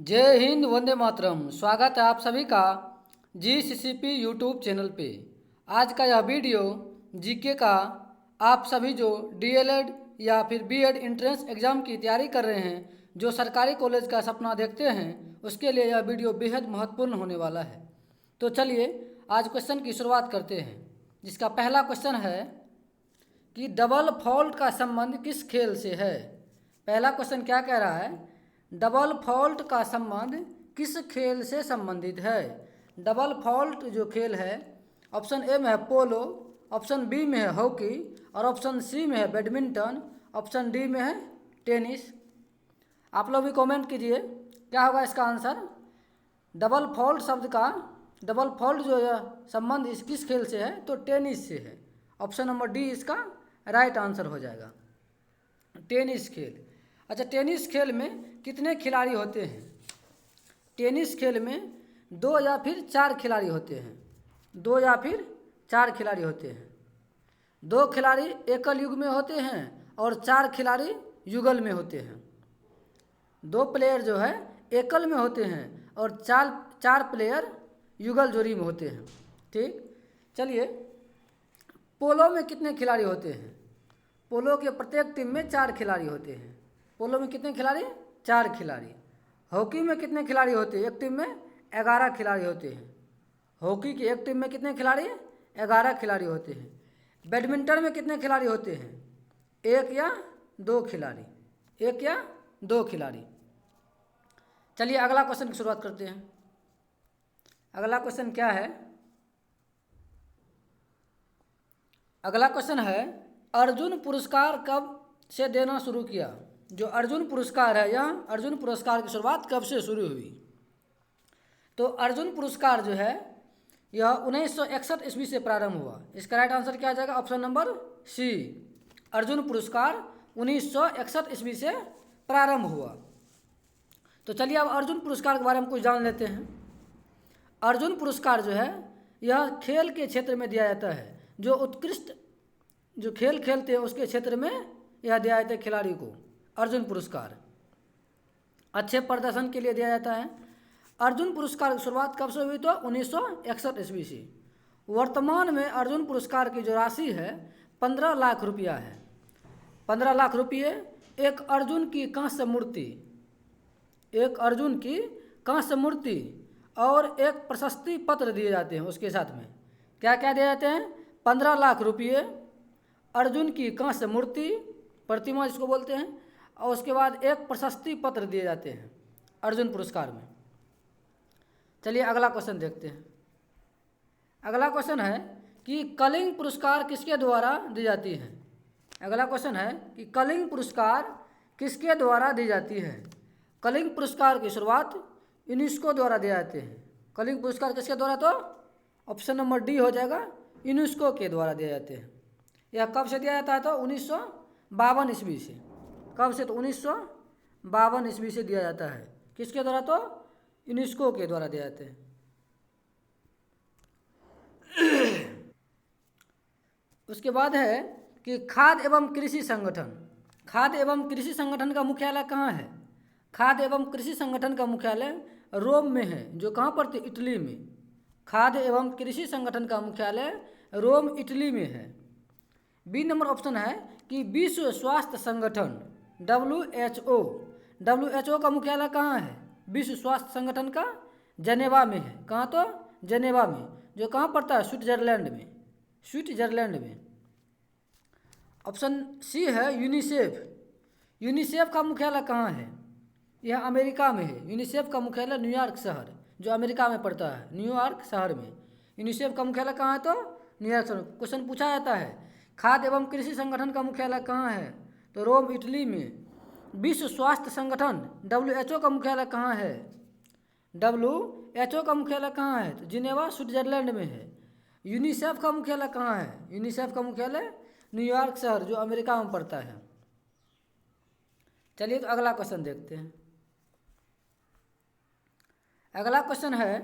जय हिंद, वंदे मातरम। स्वागत है आप सभी का GCCP यूट्यूब चैनल पे। आज का यह वीडियो जीके का आप सभी जो DLED या फिर BEd एंट्रेंस एग्ज़ाम की तैयारी कर रहे हैं, जो सरकारी कॉलेज का सपना देखते हैं, उसके लिए यह वीडियो बेहद महत्वपूर्ण होने वाला है। तो चलिए आज क्वेश्चन की शुरुआत करते हैं, जिसका पहला क्वेश्चन है कि डबल फॉल्ट का संबंध किस खेल से है। पहला क्वेश्चन क्या कह रहा है? डबल फॉल्ट का संबंध किस खेल से संबंधित है। डबल फॉल्ट जो खेल है, ऑप्शन ए में है पोलो, ऑप्शन बी में है हॉकी और ऑप्शन सी में है बैडमिंटन, ऑप्शन डी में है टेनिस। आप लोग भी कमेंट कीजिए क्या होगा इसका आंसर। डबल फॉल्ट शब्द का डबल फॉल्ट जो है संबंध इस किस खेल से है, तो टेनिस से है। ऑप्शन नंबर डी इसका राइट आंसर हो जाएगा, टेनिस खेल। अच्छा, टेनिस खेल में कितने खिलाड़ी होते हैं? टेनिस खेल में 2 या फिर 4 खिलाड़ी होते हैं। 2 या फिर 4 खिलाड़ी होते हैं। 2 खिलाड़ी एकल युग में होते हैं और 4 खिलाड़ी युगल में होते हैं। 2 प्लेयर जो है एकल में होते हैं और 4 प्लेयर युगल जोड़ी में होते हैं। ठीक, चलिए पोलो में कितने खिलाड़ी होते हैं? पोलो के प्रत्येक टीम में 4 खिलाड़ी होते हैं। पोलो में कितने खिलाड़ी? 4 खिलाड़ी। हॉकी में कितने खिलाड़ी होते हैं? एक टीम में 11 खिलाड़ी होते हैं। हॉकी की एक टीम में कितने खिलाड़ी? 11 खिलाड़ी होते हैं। बैडमिंटन में कितने खिलाड़ी होते हैं? 1 या 2 खिलाड़ी। 1 या 2 खिलाड़ी। चलिए अगला क्वेश्चन की शुरुआत करते हैं। अगला क्वेश्चन क्या है? अगला क्वेश्चन है, अर्जुन पुरस्कार कब से देना शुरू किया? जो अर्जुन पुरस्कार है, यह अर्जुन पुरस्कार की शुरुआत कब से शुरू हुई? तो अर्जुन पुरस्कार जो है यह 1961 ईस्वी से प्रारंभ हुआ। इसका राइट आंसर क्या आ जाएगा? ऑप्शन नंबर सी, अर्जुन पुरस्कार 1961 ईस्वी से प्रारंभ हुआ। तो चलिए अब अर्जुन पुरस्कार के बारे में कुछ जान लेते हैं। अर्जुन पुरस्कार जो है यह खेल के क्षेत्र में दिया जाता है। जो उत्कृष्ट जो खेल खेलते हैं उसके क्षेत्र में यह दिया जाता है खिलाड़ी को अर्जुन पुरस्कार। अच्छे प्रदर्शन के लिए दिया जाता है। अर्जुन पुरस्कार की शुरुआत कब से हुई? तो 1961 ईस्वी से। वर्तमान में अर्जुन पुरस्कार की जो राशि है 15 लाख रुपया है। 15 लाख रुपये, एक अर्जुन की कांस्य मूर्ति, एक अर्जुन की कांस्य मूर्ति और एक प्रशस्ति पत्र दिए जाते हैं। उसके साथ में क्या क्या दिए जाते हैं? 15 लाख रुपये, अर्जुन की कांस्य मूर्ति, प्रतिमा जिसको बोलते हैं, और उसके बाद एक प्रशस्ति पत्र दिए जाते हैं अर्जुन पुरस्कार में। चलिए अगला क्वेश्चन देखते हैं। अगला क्वेश्चन है कि कलिंग पुरस्कार किसके द्वारा दी जाती है? अगला क्वेश्चन है कि कलिंग पुरस्कार किसके द्वारा दी जाती है? कलिंग पुरस्कार की शुरुआत यूनेस्को द्वारा दिए जाते हैं। कलिंग पुरस्कार किसके द्वारा? तो ऑप्शन नंबर डी हो जाएगा, यूनेस्को के द्वारा दिए जाते हैं। यह कब से दिया जाता है? तो 1952 ईस्वी से। कब से? तो 1952 ईस्वी से दिया जाता है। किसके द्वारा? तो यूनेस्को के द्वारा दिया जाते हैं। उसके बाद है कि खाद्य एवं कृषि संगठन। खाद्य एवं कृषि संगठन का मुख्यालय कहाँ है? खाद्य एवं कृषि संगठन का मुख्यालय रोम में है। जो कहाँ पर थे? इटली में। खाद्य एवं कृषि संगठन का मुख्यालय रोम, इटली में है। बी नंबर ऑप्शन है कि विश्व स्वास्थ्य संगठन WHO का मुख्यालय कहाँ है? विश्व स्वास्थ्य संगठन का जनेवा में है। कहाँ? तो जनेवा में, जो कहाँ पड़ता है? स्विट्जरलैंड में। स्विट्जरलैंड में। ऑप्शन सी है यूनिसेफ। यूनिसेफ का मुख्यालय कहाँ है? यह अमेरिका में है। यूनिसेफ का मुख्यालय न्यूयॉर्क शहर, जो अमेरिका में पड़ता है, न्यूयॉर्क शहर में। यूनिसेफ का मुख्यालय कहाँ है? तो न्यूयॉर्क शहर में। क्वेश्चन पूछा जाता है खाद्य एवं कृषि संगठन का मुख्यालय कहाँ है? तो रोम, इटली में। विश्व स्वास्थ्य संगठन WHO का मुख्यालय कहाँ है? WHO का मुख्यालय कहाँ है? तो जिनेवा, स्विट्जरलैंड में है। यूनिसेफ का मुख्यालय कहाँ है? यूनिसेफ का मुख्यालय न्यूयॉर्क शहर, जो अमेरिका में पड़ता है। चलिए तो अगला क्वेश्चन देखते हैं। अगला क्वेश्चन है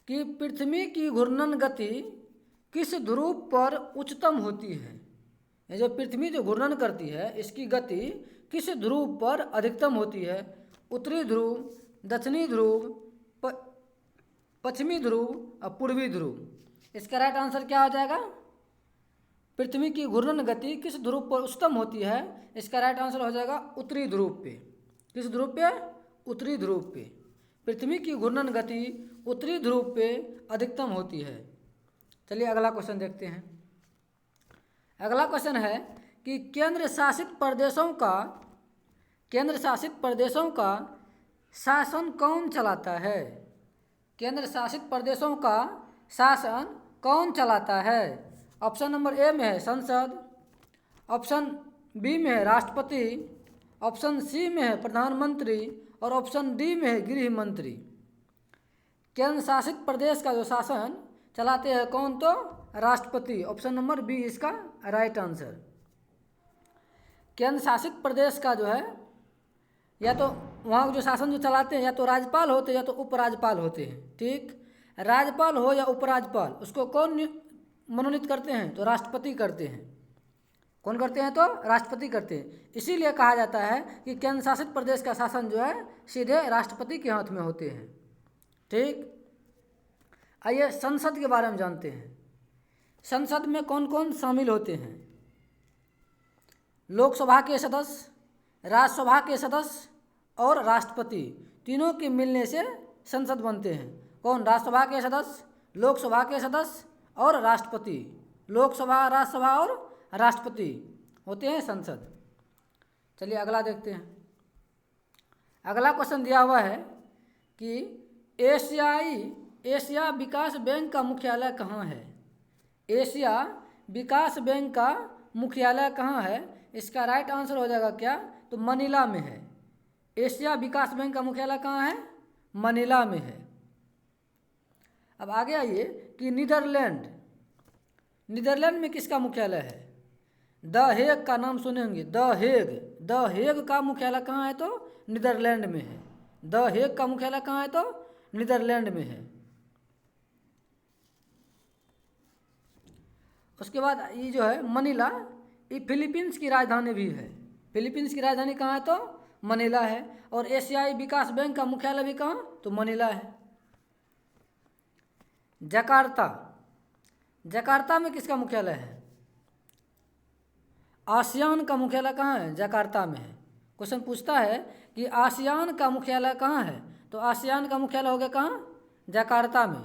कि पृथ्वी की घूर्णन गति किस ध्रुव पर उच्चतम होती है? ये जो पृथ्वी जो घूर्णन करती है, इसकी गति किस ध्रुव पर अधिकतम होती है? उत्तरी ध्रुव, दक्षिणी ध्रुव, पश्चिमी ध्रुव और पूर्वी ध्रुव। इसका राइट आंसर क्या हो जाएगा? पृथ्वी की घूर्णन गति किस ध्रुव पर उच्चतम होती है? इसका राइट आंसर हो जाएगा उत्तरी ध्रुव पे। किस ध्रुव पे? उत्तरी ध्रुव पे। पृथ्वी की घूर्णन गति उत्तरी ध्रुव पे अधिकतम होती है। चलिए अगला क्वेश्चन देखते हैं। अगला क्वेश्चन है कि केंद्र शासित प्रदेशों का शासन कौन चलाता है? केंद्र शासित प्रदेशों का शासन कौन चलाता है? ऑप्शन नंबर ए में है संसद, ऑप्शन बी में है राष्ट्रपति, ऑप्शन सी में है प्रधानमंत्री और ऑप्शन डी में है गृह मंत्री। केंद्र शासित प्रदेश का जो शासन चलाते हैं कौन? तो राष्ट्रपति। ऑप्शन नंबर बी इसका राइट आंसर। केंद्र शासित प्रदेश का जो है या तो वहाँ जो शासन जो चलाते हैं या तो राज्यपाल होते हैं या तो उपराज्यपाल होते हैं। ठीक, राज्यपाल हो या उपराज्यपाल उसको कौन मनोनीत करते हैं? तो राष्ट्रपति करते हैं। कौन करते हैं? तो राष्ट्रपति करते हैं। इसीलिए कहा जाता है कि केंद्र शासित प्रदेश का शासन जो है सीधे राष्ट्रपति के हाथ में होते हैं। ठीक, आइए संसद के बारे में जानते हैं। संसद में कौन कौन शामिल होते हैं? लोकसभा के सदस्य, राज्यसभा के सदस्य और राष्ट्रपति, तीनों के मिलने से संसद बनते हैं। कौन? राज्यसभा के सदस्य, लोकसभा के सदस्य और राष्ट्रपति। लोकसभा, राज्यसभा और राष्ट्रपति होते हैं संसद। चलिए अगला देखते हैं। अगला क्वेश्चन दिया हुआ है कि एशिया विकास बैंक का मुख्यालय कहाँ है? एशिया विकास बैंक का मुख्यालय कहाँ है? इसका राइट आंसर हो जाएगा क्या? तो मनीला में है। एशिया विकास बैंक का मुख्यालय कहाँ है? मनीला में है। अब आगे आइए कि नीदरलैंड में किसका मुख्यालय है? द हेग का नाम सुने होंगे। द हेग का मुख्यालय कहाँ है? तो नीदरलैंड में है। द हेग का मुख्यालय कहाँ है? तो नीदरलैंड में है। उसके बाद ये जो है मनीला, ये फिलीपींस की राजधानी भी है। फिलीपींस की राजधानी कहाँ है? तो मनीला है। और एशियाई विकास बैंक का मुख्यालय भी कहाँ? तो मनीला है। जकार्ता में किसका मुख्यालय है? आसियान का मुख्यालय कहाँ है? जकार्ता में है। क्वेश्चन पूछता है कि आसियान का मुख्यालय कहाँ है? तो आसियान का मुख्यालय हो गया कहाँ? जकार्ता में।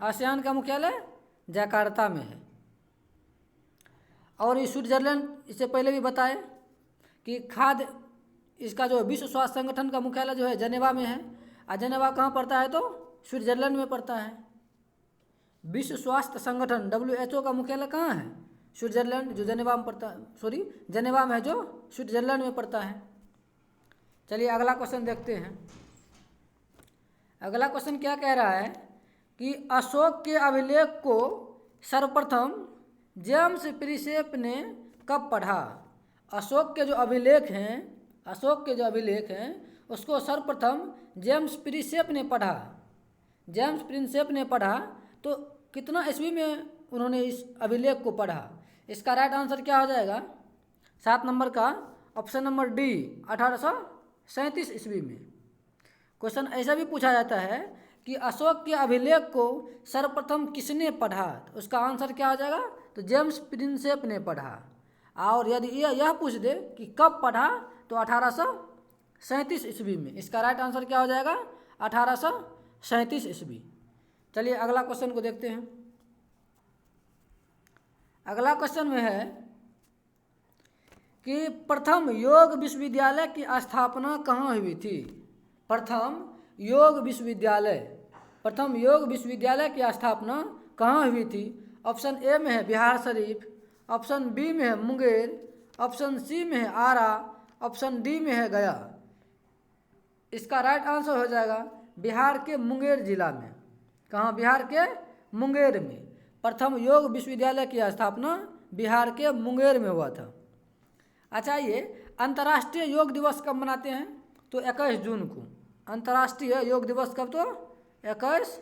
आसियान का मुख्यालय जकार्ता में है। और ये स्विट्जरलैंड, इससे पहले भी बताए कि इसका जो विश्व स्वास्थ्य संगठन का मुख्यालय जो है जनेवा में है। और जनेवा कहाँ पड़ता है? तो स्विट्जरलैंड में पड़ता है। विश्व स्वास्थ्य संगठन WHO का मुख्यालय कहाँ है? स्विट्जरलैंड, जो जनेवा में पड़ता है, जनेवा में है जो स्विट्जरलैंड में पड़ता है। चलिए अगला क्वेश्चन देखते हैं। अगला क्वेश्चन क्या कह रहा है कि अशोक के अभिलेख को सर्वप्रथम जेम्स प्रिंसेप ने कब पढ़ा? अशोक के जो अभिलेख हैं उसको सर्वप्रथम जेम्स प्रिंसेप ने पढ़ा। जेम्स प्रिंसेप ने पढ़ा तो कितना ईस्वी में उन्होंने इस अभिलेख को पढ़ा? इसका राइट आंसर क्या हो जाएगा? 7 नंबर का ऑप्शन नंबर डी, 1837 ईस्वी में। क्वेश्चन ऐसा भी पूछा जाता है कि अशोक के अभिलेख को सर्वप्रथम किसने पढ़ा? तो उसका आंसर क्या हो जाएगा? तो जेम्स प्रिंसेप ने पढ़ा। और यदि यह पूछ दे कि कब पढ़ा, तो 1837 ईस्वी में। इसका राइट आंसर क्या हो जाएगा? 1837 ईस्वी। चलिए अगला क्वेश्चन को देखते हैं। अगला क्वेश्चन में है कि प्रथम योग विश्वविद्यालय की स्थापना कहाँ हुई थी? प्रथम योग विश्वविद्यालय की स्थापना कहाँ हुई थी? ऑप्शन ए में है बिहार शरीफ, ऑप्शन बी में है मुंगेर, ऑप्शन सी में है आरा, ऑप्शन डी में है गया। इसका राइट आंसर हो जाएगा बिहार के मुंगेर जिला में। कहाँ? बिहार के मुंगेर में। प्रथम योग विश्वविद्यालय की स्थापना बिहार के मुंगेर में हुआ था। अच्छा, ये अंतर्राष्ट्रीय योग दिवस कब मनाते हैं? तो 21 जून को। अंतर्राष्ट्रीय योग दिवस कब? तो 21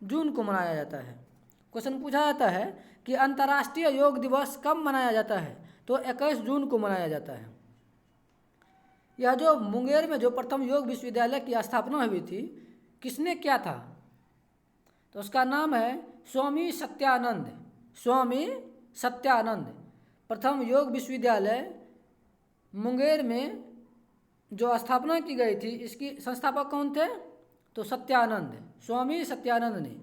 जून को मनाया जाता है। क्वेश्चन पूछा जाता है कि अंतर्राष्ट्रीय योग दिवस कब मनाया जाता है? तो 21 जून को मनाया जाता है। यह जो मुंगेर में जो प्रथम योग विश्वविद्यालय की स्थापना हुई थी, किसने किया था? तो उसका नाम है स्वामी सत्यानंद। स्वामी सत्यानंद। प्रथम योग विश्वविद्यालय मुंगेर में जो स्थापना की गई थी, इसकी संस्थापक कौन थे? तो सत्यानंद, स्वामी सत्यानंद ने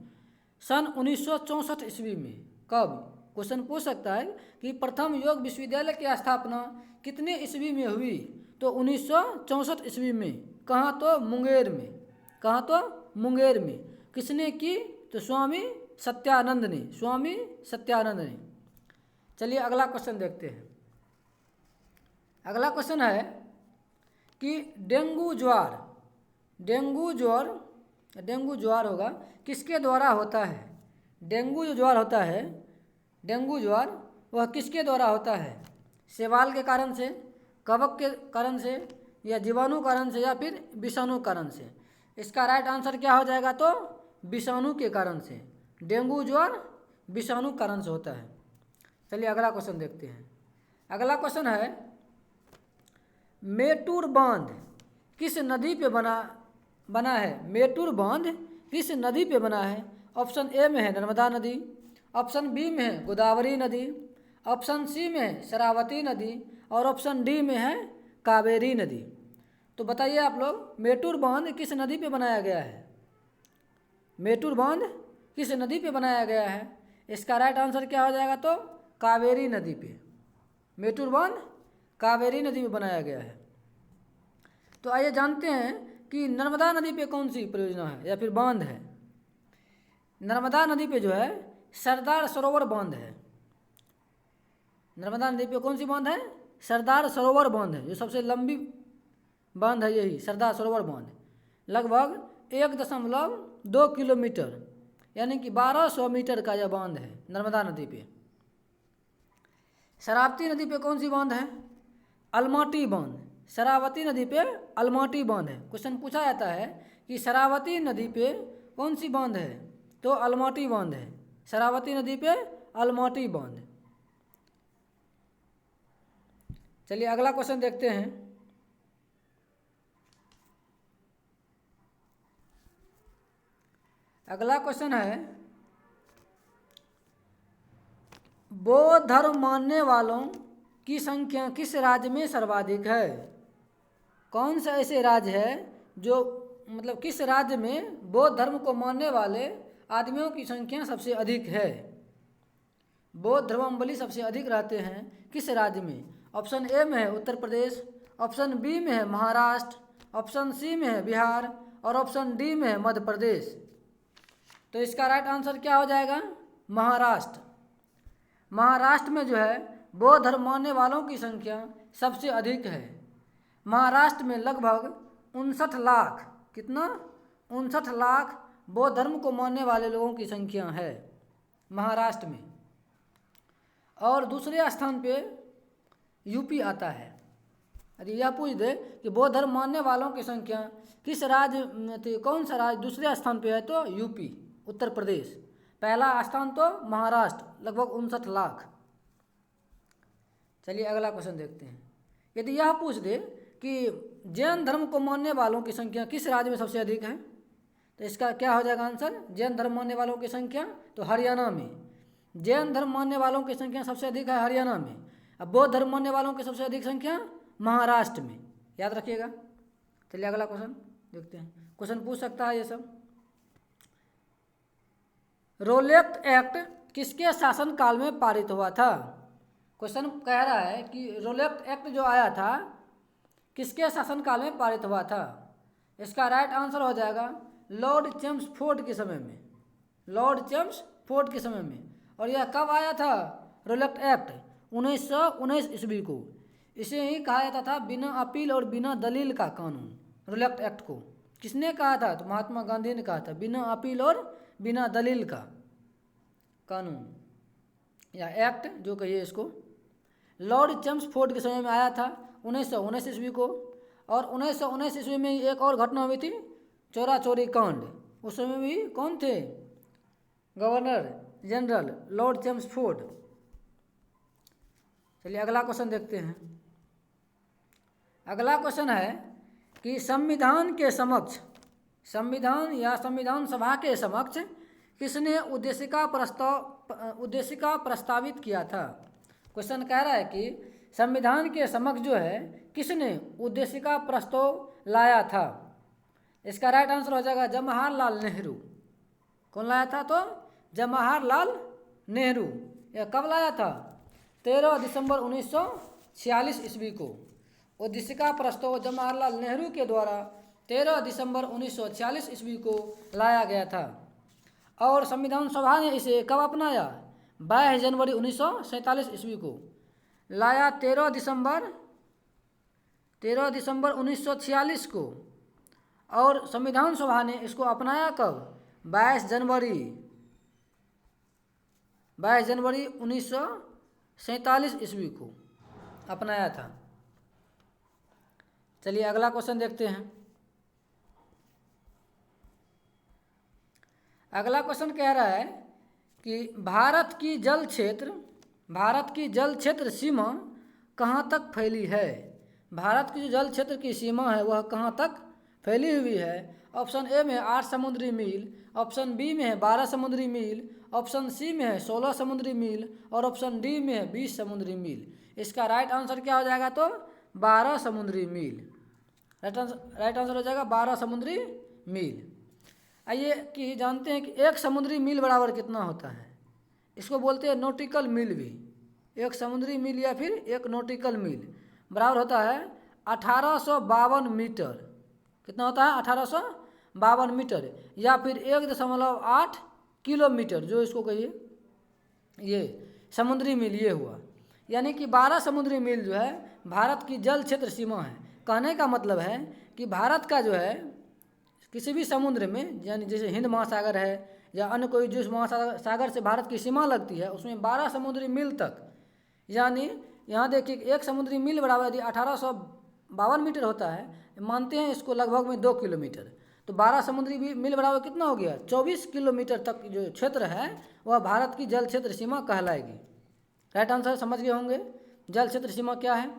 सन 1964 ईस्वी में। कब? क्वेश्चन पूछ सकता है कि प्रथम योग विश्वविद्यालय की स्थापना कितने ईस्वी में हुई? तो 1964 ईस्वी में। कहाँ? तो मुंगेर में। कहाँ? तो मुंगेर में। किसने की? तो स्वामी सत्यानंद ने। स्वामी सत्यानंद ने। चलिए अगला क्वेश्चन देखते हैं। अगला क्वेश्चन है कि डेंगू ज्वार होगा किसके द्वारा होता है? डेंगू जो ज्वार होता है, डेंगू ज्वार वह किसके द्वारा होता है? शैवाल के कारण से, कवक के कारण से, या जीवाणु कारण से, या फिर विषाणु कारण से? इसका राइट आंसर क्या हो जाएगा? तो विषाणु के कारण से। डेंगू ज्वार विषाणु कारण से होता है। चलिए अगला क्वेश्चन देखते हैं। अगला क्वेश्चन है मेटूर बांध किस नदी पे बना है? मेटूर बांध किस नदी पे बना है? ऑप्शन ए में है नर्मदा नदी, ऑप्शन बी में है गोदावरी नदी, ऑप्शन सी में है शरावती नदी, और ऑप्शन डी में है कावेरी नदी। तो बताइए आप लोग, मेटूर बांध किस नदी पे बनाया गया है? मेटूर बांध किस नदी पे बनाया गया है? इसका राइट आंसर क्या हो जाएगा? तो कावेरी नदी पे। मेटूर बांध कावेरी नदी में बनाया गया है। तो आइए जानते हैं कि नर्मदा नदी पे कौन सी परियोजना है या फिर बांध है। नर्मदा नदी पे जो है सरदार सरोवर बांध है। नर्मदा नदी पे कौन सी बांध है? सरदार सरोवर बांध है, जो सबसे लंबी बांध है यही सरदार सरोवर बांध। लगभग 1.2 किलोमीटर यानी कि 1200 मीटर का यह बांध है नर्मदा नदी पे। शरावती नदी पे कौन सी बांध है? अलमाटी बांध। शरावती नदी पे अलमाटी बांध है। क्वेश्चन पूछा जाता है कि शरावती नदी पे कौन सी बांध है? तो अलमाटी बांध है। शरावती नदी पे अलमाटी बांध। चलिए अगला क्वेश्चन देखते हैं। अगला क्वेश्चन है बौद्ध धर्म मानने वालों की संख्या किस राज्य में सर्वाधिक है? कौन सा ऐसे राज्य है जो मतलब किस राज्य में बौद्ध धर्म को मानने वाले आदमियों की संख्या सबसे अधिक है? बौद्ध धर्मावलंबी सबसे अधिक रहते हैं किस राज्य में? ऑप्शन ए में है उत्तर प्रदेश, ऑप्शन बी में है महाराष्ट्र, ऑप्शन सी में है बिहार, और ऑप्शन डी में है मध्य प्रदेश। तो इसका राइट आंसर क्या हो जाएगा? महाराष्ट्र। महाराष्ट्र में जो है बौद्ध धर्म मानने वालों की संख्या सबसे अधिक है। महाराष्ट्र में लगभग 59 लाख, कितना? 59 लाख बौद्ध धर्म को मानने वाले लोगों की संख्या है महाराष्ट्र में। और दूसरे स्थान पे यूपी आता है। अरे यह पूछ दे कि बौद्ध धर्म मानने वालों की संख्या किस राज्य, कौन सा राज्य दूसरे स्थान पे है? तो यूपी, उत्तर प्रदेश। पहला स्थान तो महाराष्ट्र, लगभग 59 लाख। चलिए अगला क्वेश्चन देखते हैं। यदि यह पूछ दे कि जैन धर्म को मानने वालों की संख्या किस राज्य में सबसे अधिक है, तो इसका क्या हो जाएगा आंसर? जैन धर्म मानने वालों की संख्या तो हरियाणा में। जैन धर्म मानने वालों की संख्या सबसे अधिक है हरियाणा में। अब बौद्ध धर्म मानने वालों की सबसे अधिक संख्या महाराष्ट्र में, याद रखिएगा। चलिए अगला क्वेश्चन देखते हैं। क्वेश्चन पूछ सकता है ये सब। रोलेक्ट एक्ट किसके शासन काल में पारित हुआ था? क्वेश्चन कह रहा है कि रोलेक्ट एक्ट जो आया था किसके शासन काल में पारित हुआ था? इसका राइट आंसर हो जाएगा लॉर्ड चेम्सफोर्ड के समय में। लॉर्ड चेम्सफोर्ड के समय में। और यह कब आया था रोलेक्ट एक्ट? 1919 ईस्वी को। इसे ही कहा जाता था बिना अपील और बिना दलील का कानून। रोलेक्ट एक्ट को किसने कहा था? तो महात्मा गांधी ने कहा था, बिना अपील और बिना दलील का कानून या एक्ट जो कहिए इसको। लॉर्ड चेम्सफोर्ड के समय में आया था 1919 ईस्वी को। और 1919 ईस्वी में एक और घटना हुई थी, चोरा चोरी कांड। उस समय भी कौन थे? Governor general Lord Chelmsford. चलिए अगला क्वेश्चन देखते हैं। अगला क्वेश्चन है कि संविधान के समक्ष, संविधान या संविधान सभा के समक्ष किसने उद्देशिका प्रस्तावित किया था। क्वेश्चन कह रहा है कि संविधान के समक्ष जो है किसने उद्देशिका प्रस्ताव लाया था। इसका राइट आंसर हो जाएगा जवाहरलाल नेहरू। कौन लाया था? तो जवाहरलाल नेहरू। यह कब लाया था? 13 दिसंबर 1946 ईस्वी को उद्देशिका प्रस्ताव जवाहरलाल नेहरू के द्वारा 13 दिसंबर 1946 ईस्वी को लाया गया था। और संविधान सभा ने इसे कब अपनाया? 22 जनवरी 1947 ईस्वी को लाया। 13 दिसंबर 1946 को। और संविधान सभा ने इसको अपनाया कब? 22 जनवरी 1947 ईस्वी को अपनाया था। चलिए अगला क्वेश्चन देखते हैं। अगला क्वेश्चन कह रहा है कि भारत की जल क्षेत्र सीमा कहाँ तक फैली है। भारत की जो जल क्षेत्र की सीमा है वह कहाँ तक फैली हुई है। ऑप्शन ए में 8 समुद्री मील, ऑप्शन बी में है 12 समुद्री मील, ऑप्शन सी में है 16 समुद्री मील और ऑप्शन डी में है 20 समुद्री मील। इसका राइट आंसर क्या हो जाएगा? तो 12 समुद्री मील। राइट आंसर हो जाएगा 12 समुद्री मील। आइए कि जानते हैं कि 1 समुद्री मील बराबर कितना होता है। इसको बोलते हैं नॉटिकल मील भी। 1 समुद्री मील या फिर 1 नॉटिकल मील बराबर होता है 1852 मीटर। कितना होता है? 1852 मीटर या फिर 1.8 किलोमीटर, जो इसको कहिए ये समुद्री मील ये हुआ। यानी कि 12 समुद्री मील जो है भारत की जल क्षेत्र सीमा है। कहने का मतलब है कि भारत का जो है किसी भी समुद्र में, यानी जैसे हिंद महासागर है या अन्य कोई जिस महासागर से भारत की सीमा लगती है उसमें 12 समुद्री मील तक, यानी यहाँ देखिए 1 समुद्री मील बराबर यदि 1852 मीटर होता है, मानते हैं इसको लगभग में 2 किलोमीटर, तो 12 समुद्री मील बराबर कितना हो गया? 24 किलोमीटर तक जो क्षेत्र है वह भारत की जल क्षेत्र सीमा कहलाएगी। राइट आंसर समझ गए होंगे जल क्षेत्र सीमा क्या है।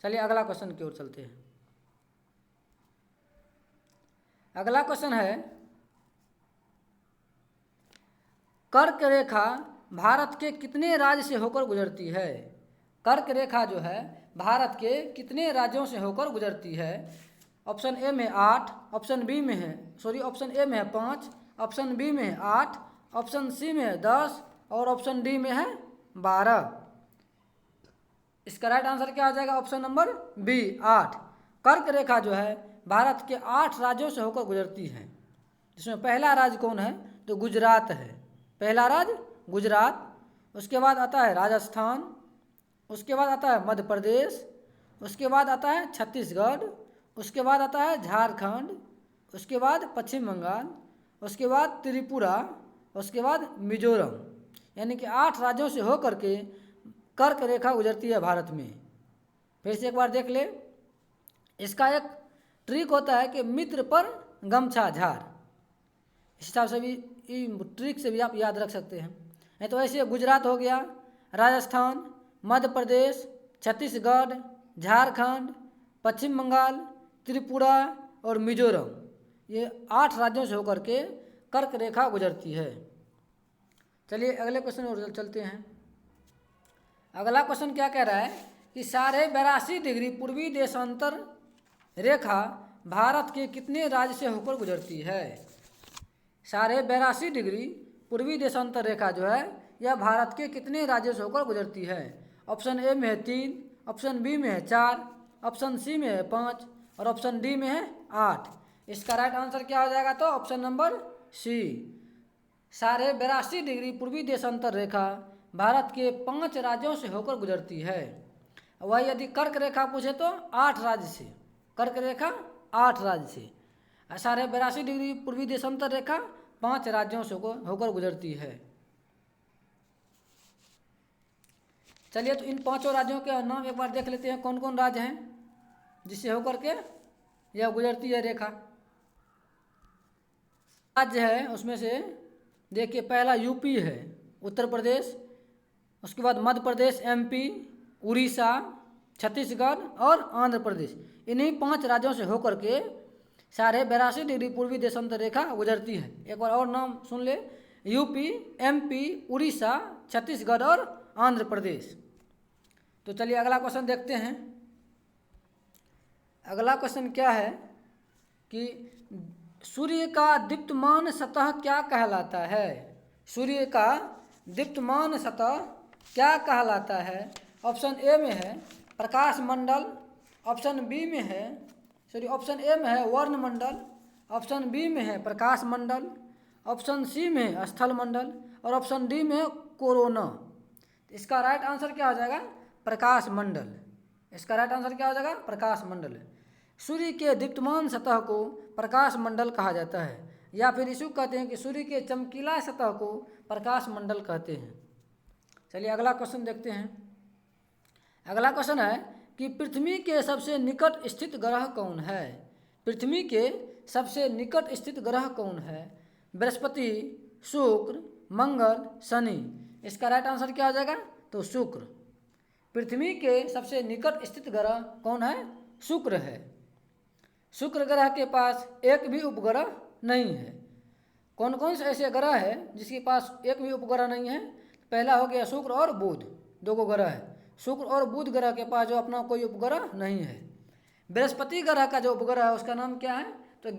चलिए अगला क्वेश्चन की ओर चलते हैं। अगला क्वेश्चन है कर्क रेखा भारत के कितने राज्य से होकर गुजरती है। कर्क रेखा जो है भारत के कितने राज्यों से होकर गुजरती है। ऑप्शन ए में 8, ऑप्शन बी में है ऑप्शन ए में है 5, ऑप्शन बी में है 8, ऑप्शन सी में है 10 और ऑप्शन डी में है 12। इसका राइट आंसर क्या हो जाएगा? Option number B 8। कर्क रेखा जो है भारत के 8 राज्यों से होकर गुजरती है, जिसमें पहला राज्य कौन है? तो गुजरात है। पहला राज्य गुजरात, उसके बाद आता है राजस्थान, उसके बाद आता है मध्य प्रदेश, उसके बाद आता है छत्तीसगढ़, उसके बाद आता है झारखंड, उसके बाद पश्चिम बंगाल, उसके बाद त्रिपुरा, उसके बाद मिजोरम। यानी कि 8 राज्यों से होकर के कर्क रेखा गुजरती है भारत में। फिर से एक बार देख ले। इसका एक ट्रिक होता है कि मित्र पर गमछा झार। इस हिसाब से भी ट्रिक से भी आप याद रख सकते हैं। नहीं तो ऐसे गुजरात हो गया, राजस्थान, मध्य प्रदेश, छत्तीसगढ़, झारखंड, पश्चिम बंगाल, त्रिपुरा और मिजोरम, ये 8 राज्यों से होकर के कर्क रेखा गुजरती है। चलिए अगले क्वेश्चन और चलते हैं। अगला क्वेश्चन क्या कह रहा है कि 82.5 डिग्री पूर्वी देशांतर रेखा भारत के कितने राज्य से होकर गुजरती है। 82.5 डिग्री पूर्वी देशांतर रेखा जो है यह भारत के कितने राज्यों से होकर गुजरती है। ऑप्शन ए में है 3, ऑप्शन बी में है 4, ऑप्शन सी में है 5 और ऑप्शन डी में है 8। इसका राइट आंसर क्या हो जाएगा? तो ऑप्शन नंबर सी 82.5 डिग्री पूर्वी देशांतर रेखा भारत के 5 राज्यों से होकर गुजरती है। वही यदि कर्क रेखा पूछे तो 8 राज्य से, कर्क रेखा 8 राज्य से। 82.5 डिग्री पूर्वी देशांतर रेखा 5 राज्यों से होकर गुजरती है। चलिए तो इन 5 राज्यों के नाम एक बार देख लेते हैं, कौन कौन राज्य हैं जिससे होकर के यह गुजरती है रेखा। राज्य है उसमें से देखिए, पहला यूपी है, उत्तर प्रदेश, उसके बाद मध्य प्रदेश, एमपी, उड़ीसा, छत्तीसगढ़ और आंध्र प्रदेश, इन्हीं 5 राज्यों से होकर के 82.5 डिग्री पूर्वी देशांतर रेखा गुजरती है। एक बार और नाम सुन ले, यूपी, एमपी, उड़ीसा, छत्तीसगढ़ और आंध्र प्रदेश। तो चलिए अगला क्वेश्चन देखते हैं। अगला क्वेश्चन क्या है कि सूर्य का दीप्तमान सतह क्या कहलाता है? सूर्य का दीप्तमान सतह क्या कहलाता है? ऑप्शन ए में है प्रकाश मंडल, ऑप्शन बी में है ऑप्शन ए में है वर्ण मंडल, ऑप्शन बी में है प्रकाश मंडल, ऑप्शन सी में है स्थल मंडल और ऑप्शन डी में है कोरोना। इसका राइट आंसर क्या हो जाएगा? प्रकाश मंडल। इसका राइट आंसर क्या हो जाएगा? प्रकाश मंडल। सूर्य के दीप्तमान सतह को प्रकाश मंडल कहा जाता है, या फिर इसको कहते हैं कि सूर्य के चमकीला सतह को प्रकाश मंडल कहते हैं। चलिए अगला क्वेश्चन देखते हैं। अगला क्वेश्चन है कि पृथ्वी के सबसे निकट स्थित ग्रह कौन है? पृथ्वी के सबसे निकट स्थित ग्रह कौन है? बृहस्पति, शुक्र, मंगल, शनि। इसका राइट आंसर क्या हो जाएगा? तो शुक्र। पृथ्वी के सबसे निकट स्थित ग्रह कौन है? शुक्र है। शुक्र ग्रह के पास एक भी उपग्रह नहीं है। कौन कौन से ऐसे ग्रह है जिसके पास एक भी उपग्रह नहीं है? पहला हो गया शुक्र और बुध, 2 ग्रह है। शुक्र और बुध ग्रह के पास जो अपना कोई उपग्रह नहीं है। बृहस्पति ग्रह का जो उपग्रह है उसका नाम क्या है? तो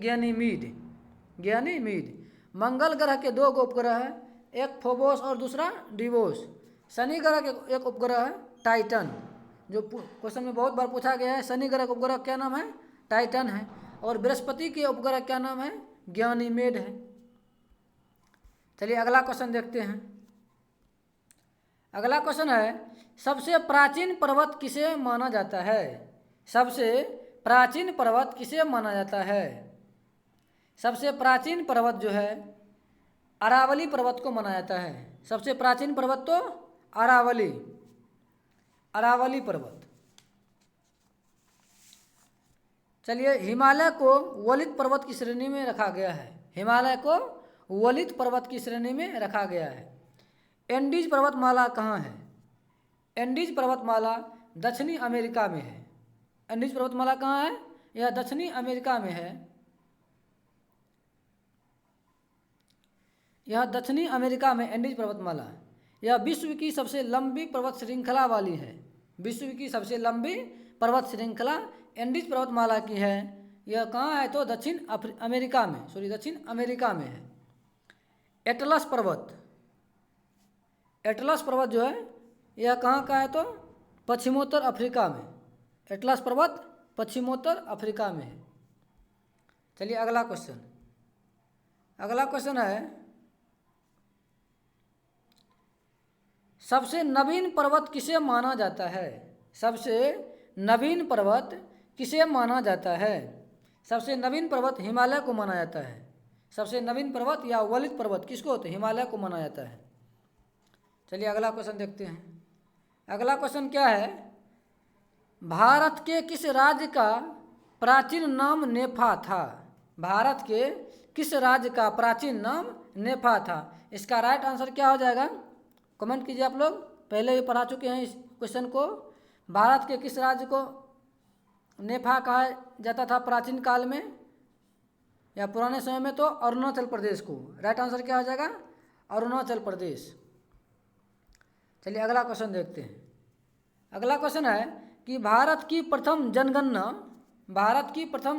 गैनीमीड। मंगल ग्रह के 2 उपग्रह है, एक फोबोस और दूसरा डिवोस। शनि ग्रह के एक उपग्रह है टाइटन, जो क्वेश्चन में बहुत बार पूछा गया है। शनि ग्रह का उपग्रह क्या नाम है? टाइटन है। और बृहस्पति के उपग्रह क्या नाम है? गैनीमेड है। चलिए अगला क्वेश्चन देखते हैं। अगला क्वेश्चन है सबसे प्राचीन पर्वत किसे माना जाता है? सबसे प्राचीन पर्वत किसे माना जाता है? सबसे प्राचीन पर्वत जो है अरावली पर्वत को माना जाता है। सबसे प्राचीन पर्वत तो अरावली पर्वत। चलिए हिमालय को वलित पर्वत की श्रेणी में रखा गया है। हिमालय को वलित पर्वत की श्रेणी में रखा गया है। एंडीज पर्वतमाला कहाँ है? एंडीज पर्वतमाला दक्षिणी अमेरिका में है। एंडीज पर्वतमाला कहाँ है? यह दक्षिणी अमेरिका में है। यह दक्षिणी अमेरिका में एंडीज पर्वतमाला। यह विश्व की सबसे लंबी पर्वत श्रृंखला वाली है। विश्व की सबसे लंबी पर्वत श्रृंखला एंडीज पर्वतमाला की है। यह कहाँ है? तो दक्षिण अमेरिका में है। एटलस पर्वत जो है यह कहाँ का है? तो पश्चिमोत्तर अफ्रीका में। एटलस पर्वत पश्चिमोत्तर अफ्रीका में है। चलिए अगला क्वेश्चन है सबसे नवीन पर्वत किसे माना जाता है? सबसे नवीन पर्वत किसे माना जाता है? सबसे नवीन पर्वत हिमालय को माना जाता है। सबसे नवीन पर्वत या वलित पर्वत किसको होते हैं? हिमालय को माना जाता है। चलिए अगला क्वेश्चन देखते हैं। अगला क्वेश्चन क्या है? भारत के किस राज्य का प्राचीन नाम नेफा था? भारत के किस राज्य का प्राचीन नाम नेफा था? इसका राइट आंसर क्या हो जाएगा? कमेंट कीजिए आप लोग। पहले ही पढ़ा चुके हैं इस क्वेश्चन को। भारत के किस राज्य को नेफा कहा जाता था प्राचीन काल में या पुराने समय में? तो अरुणाचल प्रदेश को। राइट आंसर क्या हो जाएगा? अरुणाचल प्रदेश। चलिए अगला क्वेश्चन देखते हैं। अगला क्वेश्चन है कि भारत की प्रथम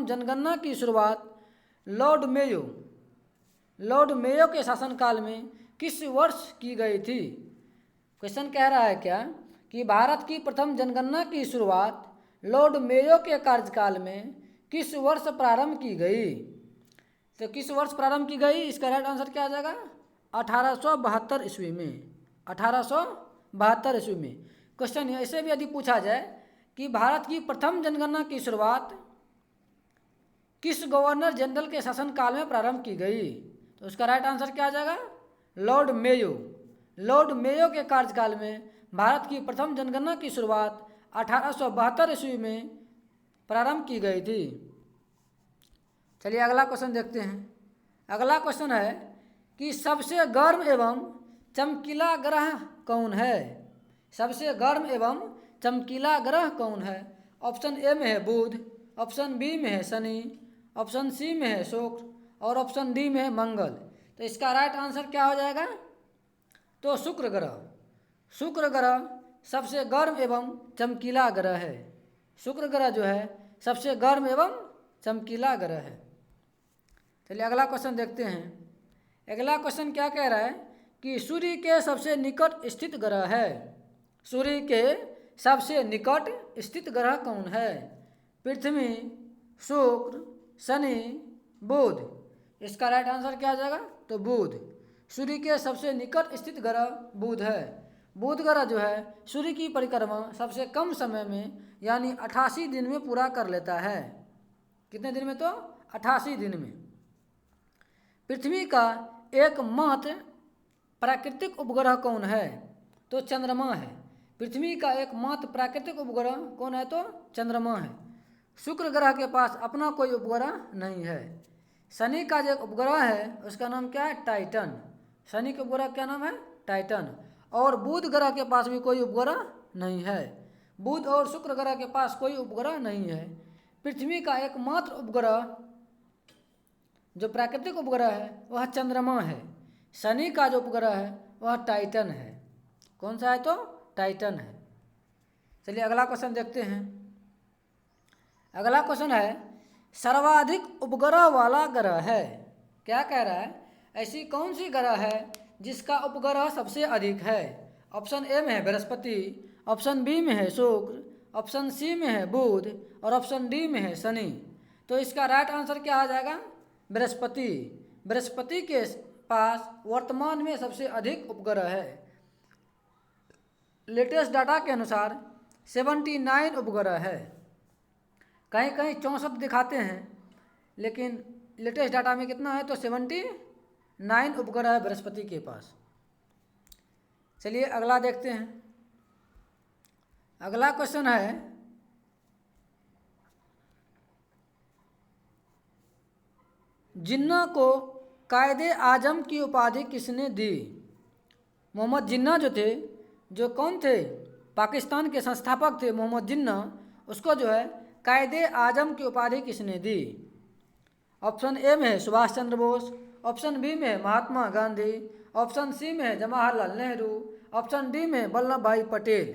जनगणना की शुरुआत लॉर्ड मेयो के शासनकाल में किस वर्ष की गई थी? क्वेश्चन कह रहा है क्या कि भारत की प्रथम जनगणना की शुरुआत लॉर्ड मेयो के कार्यकाल में किस वर्ष प्रारंभ की गई? तो किस वर्ष प्रारंभ की गई? इसका राइट आंसर क्या आ जाएगा? 1872 ईस्वी में। 1872 ईस्वी में। क्वेश्चन ऐसे भी यदि पूछा जाए कि भारत की प्रथम जनगणना की शुरुआत किस गवर्नर जनरल के शासनकाल में प्रारंभ की गई? तो उसका राइट आंसर क्या आ जाएगा? लॉर्ड मेयो के कार्यकाल में भारत की प्रथम जनगणना की शुरुआत 1872 ईस्वी में प्रारंभ की गई थी। चलिए अगला क्वेश्चन देखते हैं। अगला क्वेश्चन है कि सबसे गर्म एवं चमकीला ग्रह कौन है? सबसे गर्म एवं चमकीला ग्रह कौन है? ऑप्शन ए में है बुध, ऑप्शन बी में है शनि, ऑप्शन सी में है शुक्र और ऑप्शन डी में है मंगल। तो इसका राइट आंसर क्या हो जाएगा? तो शुक्र ग्रह। शुक्र ग्रह सबसे गर्म एवं चमकीला ग्रह है। शुक्र ग्रह जो है सबसे गर्म एवं चमकीला ग्रह है। चलिए अगला क्वेश्चन देखते हैं। अगला क्वेश्चन क्या कह रहा है कि सूर्य के सबसे निकट स्थित ग्रह है। सूर्य के सबसे निकट स्थित ग्रह कौन है? पृथ्वी, शुक्र, शनि, बुध। इसका राइट आंसर क्या आ जाएगा? तो बुध। सूर्य के सबसे निकट स्थित ग्रह बुध है। बुध ग्रह जो है सूर्य की परिक्रमा सबसे कम समय में यानी 88 दिन में पूरा कर लेता है। कितने दिन में? तो 88 दिन में। पृथ्वी का एकमात्र प्राकृतिक उपग्रह कौन है? तो चंद्रमा है। पृथ्वी का एकमात्र प्राकृतिक उपग्रह कौन है? तो चंद्रमा है। शुक्र ग्रह के पास अपना कोई उपग्रह नहीं है। शनि का जो उपग्रह है उसका नाम क्या है? टाइटन। शनि के उपग्रह क्या नाम है? टाइटन। और बुध ग्रह के पास भी कोई उपग्रह नहीं है। बुध और शुक्र ग्रह के पास कोई उपग्रह नहीं है। पृथ्वी का एकमात्र उपग्रह जो प्राकृतिक उपग्रह है वह चंद्रमा है। शनि का जो उपग्रह है वह टाइटन है। कौन सा है? तो टाइटन है। चलिए अगला क्वेश्चन देखते हैं। अगला क्वेश्चन है सर्वाधिक उपग्रह वाला ग्रह है। क्या कह रहा है? ऐसी कौन सी ग्रह है जिसका उपग्रह सबसे अधिक है? ऑप्शन ए में है बृहस्पति, ऑप्शन बी में है शुक्र, ऑप्शन सी में है बुध और ऑप्शन डी में है शनि। तो इसका राइट आंसर क्या आ जाएगा? बृहस्पति। बृहस्पति के पास वर्तमान में सबसे अधिक उपग्रह है। लेटेस्ट डाटा के अनुसार 79 उपग्रह है। कहीं कहीं 64 दिखाते हैं लेकिन लेटेस्ट डाटा में कितना है? तो 79 उपग्रह है बृहस्पति के पास। चलिए अगला देखते हैं। अगला क्वेश्चन है जिन्ना को कायदे आजम की उपाधि किसने दी? मोहम्मद जिन्ना जो थे, जो कौन थे? पाकिस्तान के संस्थापक थे मोहम्मद जिन्ना। उसको जो है कायदे आजम की उपाधि किसने दी? ऑप्शन ए में है सुभाष चंद्र बोस, ऑप्शन बी में है महात्मा गांधी, ऑप्शन सी में है जवाहरलाल नेहरू, ऑप्शन डी में वल्लभ भाई पटेल।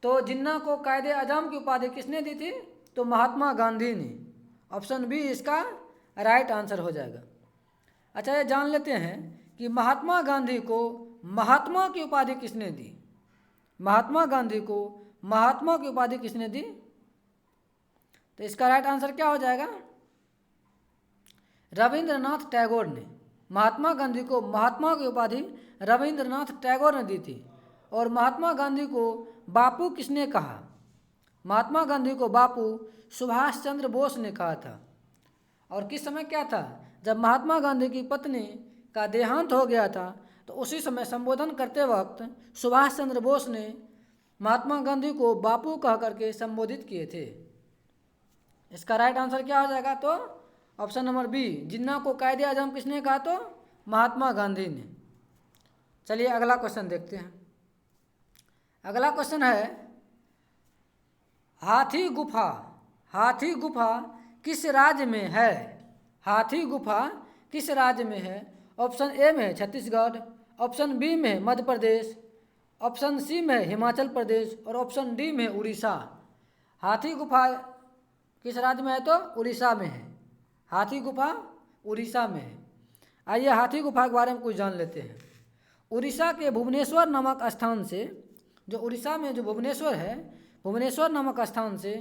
तो जिन्ना को कायदे आजम की उपाधि किसने दी थी? तो महात्मा गांधी ने। ऑप्शन बी इसका राइट आंसर हो जाएगा। अच्छा ये जान लेते हैं कि महात्मा गांधी को महात्मा की उपाधि किसने दी? महात्मा गांधी को महात्मा की उपाधि किसने दी? तो इसका राइट आंसर क्या हो जाएगा? रविंद्रनाथ टैगोर ने। महात्मा गांधी को महात्मा की उपाधि रविंद्रनाथ टैगोर ने दी थी। और महात्मा गांधी को बापू किसने कहा? महात्मा गांधी को बापू सुभाष चंद्र बोस ने कहा था। और किस समय क्या था? जब महात्मा गांधी की पत्नी का देहांत हो गया था तो उसी समय संबोधन करते वक्त सुभाष चंद्र बोस ने महात्मा गांधी को बापू कह करके संबोधित किए थे। इसका राइट आंसर क्या हो जाएगा? तो ऑप्शन नंबर बी, जिन्ना को कायदे आजम किसने कहा? तो महात्मा गांधी ने। चलिए अगला क्वेश्चन देखते हैं। अगला क्वेश्चन है हाथी गुफा। हाथी गुफा किस राज्य में है? हाथी गुफा किस राज्य में है? ऑप्शन ए में है छत्तीसगढ़, ऑप्शन बी में है मध्य प्रदेश, ऑप्शन सी में है हिमाचल प्रदेश और ऑप्शन डी में है उड़ीसा। हाथी गुफा किस राज्य में है? तो उड़ीसा में है। हाथी गुफा उड़ीसा में है। आइए हाथी गुफा के बारे में कुछ जान लेते हैं। उड़ीसा के भुवनेश्वर नामक स्थान से, जो उड़ीसा में जो भुवनेश्वर है, भुवनेश्वर नामक स्थान से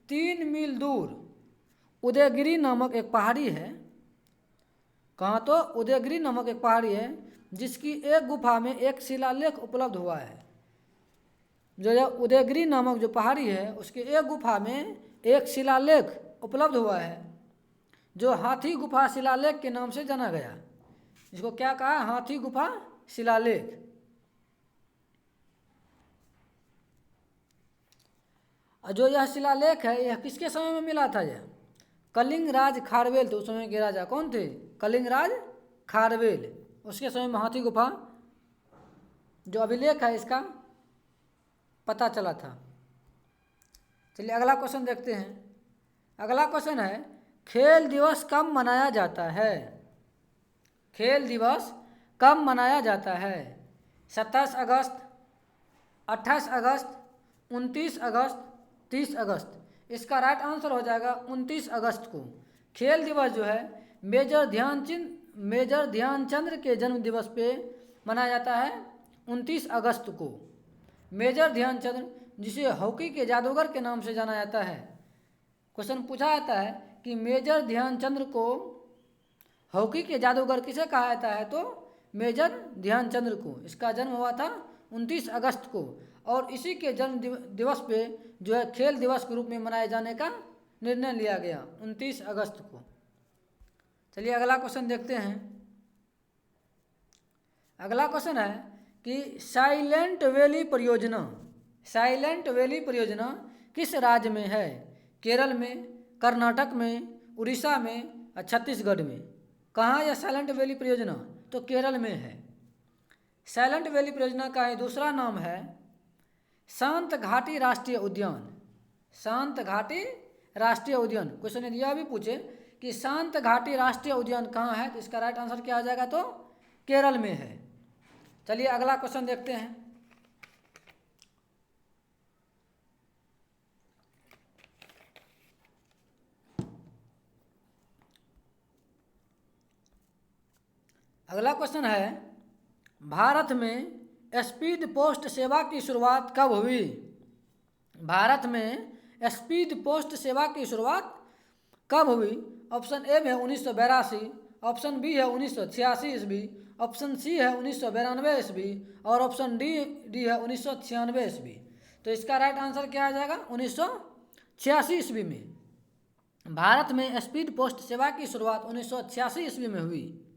3 मील दूर उदयगिरी नामक एक पहाड़ी है। कहाँ? तो उदयगिरी नामक एक पहाड़ी है जिसकी एक गुफा में एक शिलालेख उपलब्ध हुआ है। जो उदयगिरी नामक जो पहाड़ी है उसके एक गुफा में एक शिलालेख उपलब्ध हुआ है जो हाथी गुफा शिलालेख के नाम से जाना गया। इसको क्या कहा? हाथी गुफा शिलालेख। जो यह शिलालेख है यह किसके समय में मिला था? यह कलिंग राज खारवेल थे। उस समय के राजा कौन थे? कलिंग राज खारवेल। उसके समय में हाथी गुफा जो अभिलेख है इसका पता चला था। चलिए अगला क्वेश्चन देखते हैं। अगला क्वेश्चन है, खेल दिवस कब मनाया जाता है? खेल दिवस कब मनाया जाता है? 27 अगस्त, 28 अगस्त, 29 अगस्त, 30 अगस्त। इसका राइट आंसर हो जाएगा 29 अगस्त को। खेल दिवस जो है मेजर ध्यानचंद के जन्म दिवस पे मनाया जाता है 29 अगस्त को। मेजर ध्यानचंद, जिसे हॉकी के जादूगर के नाम से जाना जाता है। क्वेश्चन पूछा जाता है कि मेजर ध्यानचंद को हॉकी के जादूगर किसे कहा जाता है? तो मेजर ध्यानचंद को। इसका जन्म हुआ था 29 अगस्त को और इसी के जन्म दिवस पे जो है खेल दिवस के रूप में मनाए जाने का निर्णय लिया गया 29 अगस्त को। चलिए अगला क्वेश्चन देखते हैं। अगला क्वेश्चन है कि साइलेंट वैली परियोजना किस राज्य में है? केरल में, कर्नाटक में, उड़ीसा में, छत्तीसगढ़ में। कहाँ है यह साइलेंट वैली परियोजना? तो केरल में है। साइलेंट वैली परियोजना का ही दूसरा नाम है शांत घाटी राष्ट्रीय उद्यान। शांत घाटी राष्ट्रीय उद्यान। क्वेश्चन यदि यह भी पूछे कि शांत घाटी राष्ट्रीय उद्यान कहाँ है, तो इसका राइट आंसर क्या आ जाएगा? तो केरल में है। चलिए अगला क्वेश्चन देखते हैं। अगला क्वेश्चन है, भारत में स्पीड पोस्ट सेवा की शुरुआत कब हुई? भारत में स्पीड पोस्ट सेवा की शुरुआत कब हुई? ऑप्शन ए में 1982, ऑप्शन बी है 1986 ईस्वी, ऑप्शन सी है 1992 ईस्वी और ऑप्शन डी है 1996 ईस्वी। तो इसका राइट आंसर क्या आ जाएगा? 1986 ईस्वी में। भारत में स्पीड पोस्ट सेवा की शुरुआत 1986 ईस्वी में हुई।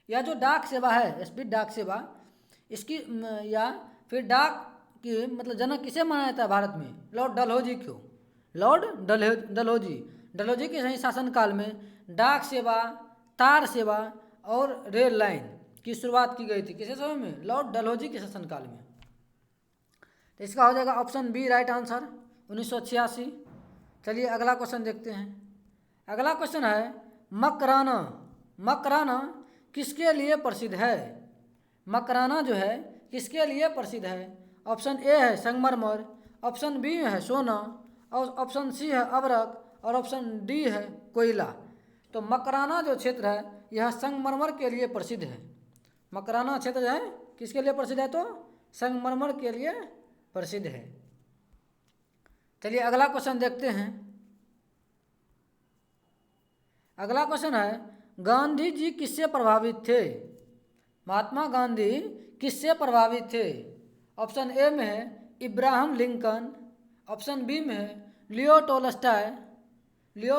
यह जो डाक सेवा है, स्पीड डाक सेवा, इसकी या फिर डाक की मतलब जनक किसे माना जाता है भारत में? लॉर्ड डलहौजी को। लॉर्ड डलहौजी के सही शासनकाल में डाक सेवा, तार सेवा और रेल लाइन की शुरुआत की गई थी। किस समय में? लॉर्ड डलहौजी के शासनकाल में। तो इसका हो जाएगा ऑप्शन बी राइट आंसर 1986। चलिए अगला क्वेश्चन देखते हैं। अगला क्वेश्चन है, मकराना किसके लिए प्रसिद्ध है? मकराना जो है किसके लिए प्रसिद्ध है? ऑप्शन ए है संगमरमर, ऑप्शन बी है सोना और ऑप्शन सी है अबरक और ऑप्शन डी है कोयला। तो मकराना जो क्षेत्र है यह संगमरमर के लिए प्रसिद्ध है। मकराना क्षेत्र जो है किसके लिए प्रसिद्ध है? तो संगमरमर के लिए प्रसिद्ध है। चलिए अगला क्वेश्चन देखते हैं। अगला क्वेश्चन है, गांधी जी किससे प्रभावित थे? महात्मा गांधी किससे प्रभावित थे? ऑप्शन ए में है इब्राहिम लिंकन, ऑप्शन बी में है लियो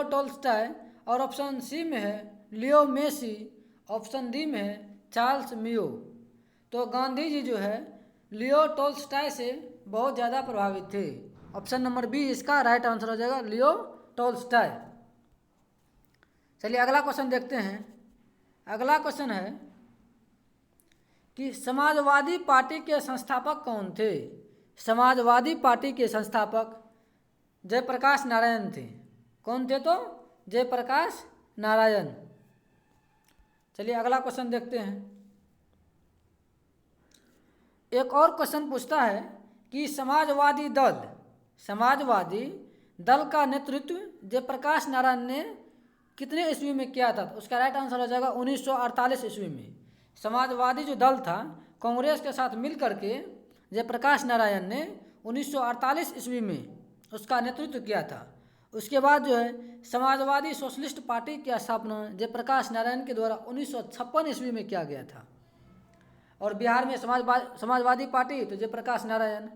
टोल्स्टाय और ऑप्शन सी में है लियो मेसी, ऑप्शन डी में है चार्ल्स मियो। तो गांधी जी जो है लियो टोल्स्टाय से बहुत ज़्यादा प्रभावित थे। ऑप्शन नंबर बी इसका राइट आंसर हो जाएगा, लियो टोल्स्टाय। चलिए अगला क्वेश्चन देखते हैं। अगला क्वेश्चन है कि समाजवादी पार्टी के संस्थापक कौन थे? समाजवादी पार्टी के संस्थापक जयप्रकाश नारायण थे। कौन थे? तो जयप्रकाश नारायण। चलिए अगला क्वेश्चन देखते हैं। एक और क्वेश्चन पूछता है कि समाजवादी दल का नेतृत्व जयप्रकाश नारायण ने कितने ईस्वी में किया था? तो उसका राइट आंसर हो जाएगा 1948 ईस्वी में। समाजवादी जो दल था कांग्रेस के साथ मिल करके जयप्रकाश नारायण ने 1948 ईस्वी में उसका नेतृत्व किया था। उसके बाद जो है समाजवादी सोशलिस्ट पार्टी की स्थापना जयप्रकाश नारायण के द्वारा 1956 ईस्वी में किया गया था। और बिहार में समाजवादी पार्टी तो जयप्रकाश नारायण।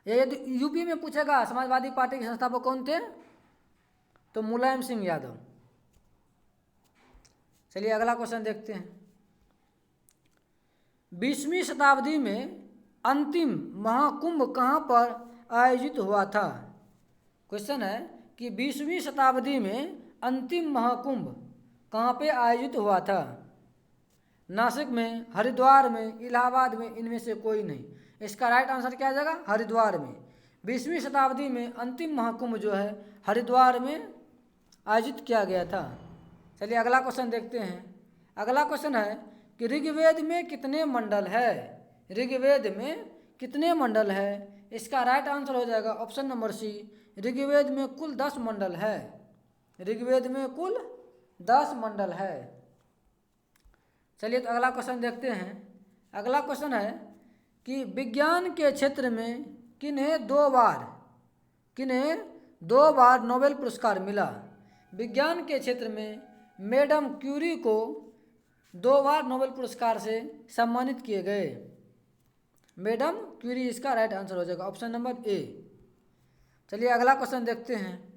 यदि यूपी में पूछेगा समाजवादी पार्टी के संस्थापक कौन थे, तो मुलायम सिंह यादव। चलिए अगला क्वेश्चन देखते हैं। 20वीं शताब्दी में अंतिम महाकुंभ कहाँ पर आयोजित हुआ था? क्वेश्चन है कि 20वीं शताब्दी में अंतिम महाकुंभ कहाँ पे आयोजित हुआ था? नासिक में, हरिद्वार में, इलाहाबाद में, इनमें से कोई नहीं। इसका राइट आंसर क्या आ जाएगा? हरिद्वार में। 20वीं शताब्दी में अंतिम महाकुंभ जो है हरिद्वार में आयोजित किया गया था। चलिए अगला क्वेश्चन देखते हैं। अगला क्वेश्चन है कि ऋग्वेद में कितने मंडल है। ऋग्वेद में कितने मंडल है। इसका राइट आंसर हो जाएगा ऑप्शन नंबर सी, ऋग्वेद में कुल 10 मंडल है। ऋग्वेद में कुल 10 मंडल है। चलिए तो अगला क्वेश्चन देखते हैं। अगला क्वेश्चन है कि विज्ञान के क्षेत्र में किन्हें दो बार नोबेल पुरस्कार मिला। विज्ञान के क्षेत्र में मैडम क्यूरी को 2 बार नोबेल पुरस्कार से सम्मानित किए गए। मैडम क्यूरी इसका राइट आंसर हो जाएगा ऑप्शन नंबर ए। चलिए अगला क्वेश्चन देखते हैं।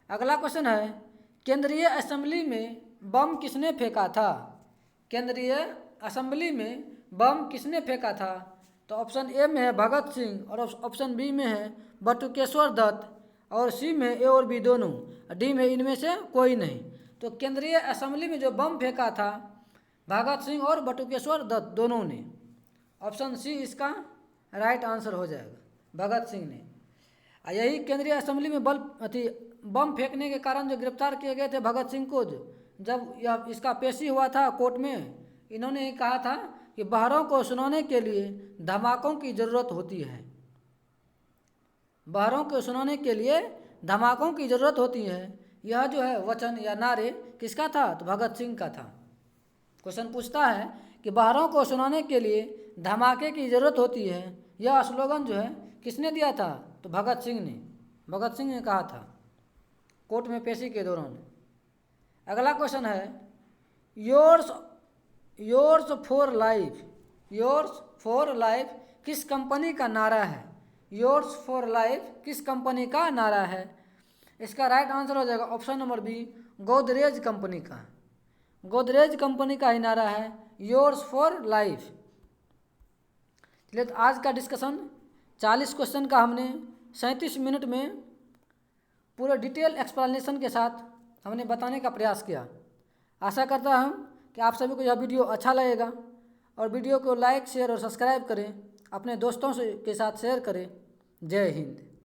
अगला क्वेश्चन है केंद्रीय असेंबली में बम किसने फेंका था। केंद्रीय असेंबली में बम किसने फेंका था। तो ऑप्शन ए में है भगत सिंह और ऑप्शन बी में है बटुकेश्वर दत्त और सी में ए और बी दोनों, डी में इनमें से कोई नहीं। तो केंद्रीय असेंबली में जो बम फेंका था भगत सिंह और बटुकेश्वर दत्त दोनों ने। ऑप्शन सी इसका राइट आंसर हो जाएगा, भगत सिंह ने। यही केंद्रीय असेंबली में बम फेंकने के कारण जो गिरफ्तार किए गए थे भगत सिंह को, जब यह इसका पेशी हुआ था कोर्ट में, इन्होंने कहा था कि बहरों को सुनाने के लिए धमाकों की ज़रूरत होती है। बहरों को सुनाने के लिए धमाकों की ज़रूरत होती है। यह जो है वचन या नारे किसका था, तो भगत सिंह का था। क्वेश्चन पूछता है कि बहरों को सुनाने के लिए धमाके की ज़रूरत होती है, यह स्लोगन जो है किसने दिया था, तो भगत सिंह ने कहा था कोर्ट में पेशी के दौरान। अगला क्वेश्चन है योर्स फॉर लाइफ किस कंपनी का नारा है। योर्स फॉर लाइफ किस कंपनी का नारा है। इसका राइट आंसर हो जाएगा option number B, Godrej company का। गोदरेज कंपनी का ही नारा है योर्स फॉर लाइफ। चलिए तो आज का डिस्कशन 40 क्वेश्चन का हमने 37 मिनट में पूरे डिटेल एक्सप्लेनेशन के साथ हमने बताने का प्रयास किया। आशा करता हूँ कि आप सभी को यह वीडियो अच्छा लगेगा और वीडियो को लाइक शेयर और सब्सक्राइब करें, अपने दोस्तों के साथ शेयर करें। जय हिंद।